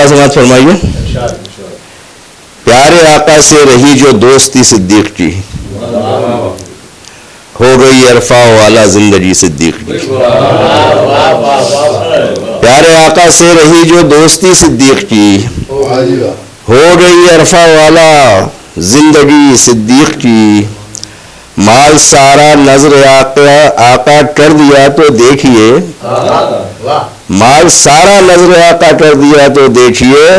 حوصلہ سماعت فرمائیے. پیارے آقا سے رہی جو دوستی صدیق کی, ہو گئی عرفہ والا زندگی صدیق کی. پیارے آقا سے رہی جو دوستی صدیق کی, ہو گئی عرفہ والا زندگی صدیق کی. مال سارا نظر آقا کر دیا تو دیکھیے, مال سارا نظر آقا کر دیا تو دیکھیے,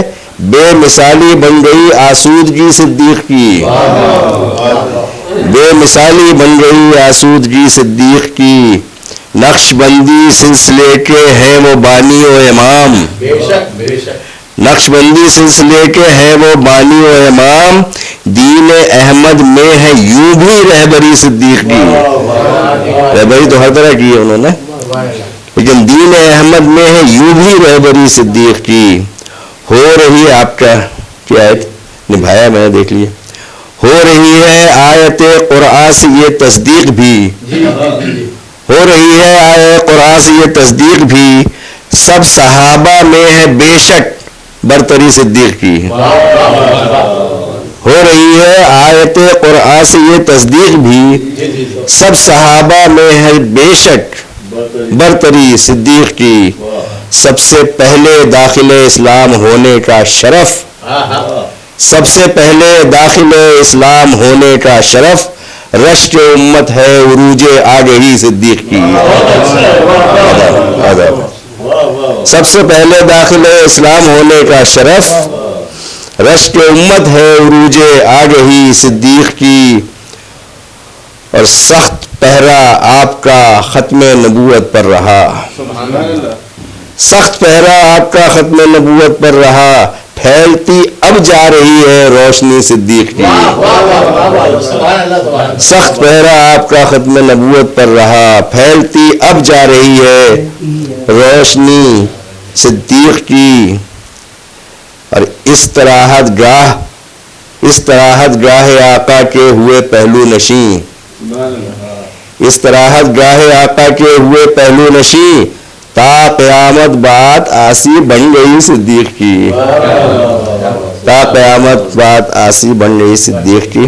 بے مثالی بن گئی آسودگی صدیق کی. بے مثالی بن گئی آسودگی صدیق کی. نقش بندی سلسلے کے ہیں وہ بانی و امام, نقش بندی سلسلے کے ہیں وہ بانی و امام. دین احمد میں ہے یوں بھی رہبری صدیق کی. رہبری تو ہر طرح کی ہے انہوں نے, لیکن دین احمد میں ہے یوں بھی رہبری صدیق کی. ہو رہی آپ کا کیا آیت نبھایا میں نے دیکھ لیا. ہو رہی ہے آیت قرآن سے یہ تصدیق بھی, ہو رہی ہے آیت قرآن سے یہ تصدیق بھی. سب صحابہ میں ہے بے شک برتری صدیق کی. ہو رہی ہے آیت قرآن سے یہ تصدیق بھی, سب صحابہ میں ہے بے شک برتری صدیق کی. سب سے پہلے داخل اسلام ہونے کا شرف, سب سے پہلے داخل اسلام ہونے کا شرف, رشک امت ہے عروج آگہی صدیق کی. سب سے پہلے داخل اسلام ہونے کا شرف, رشک امت ہے عروج آگہی صدیق کی. اور سخت پہرا آپ کا ختم نبوت پر رہا, سخت پہرا آپ کا ختم نبوت پر رہا. پھیلتی اب جا رہی ہے روشنی صدیق کی. سخت پہرا آپ کا ختم نبوت پر رہا, پھیلتی اب جا رہی ہے روشنی صدیق کی. اور استراحت گاہ آقا کے ہوئے پہلو نشیں, استراحت گاہ آقا کے ہوئے پہلو نشیں. تا قیامت بات آسی بن گئی صدیق کی, تا قیامت بات آسی بن گئی صدیق کی.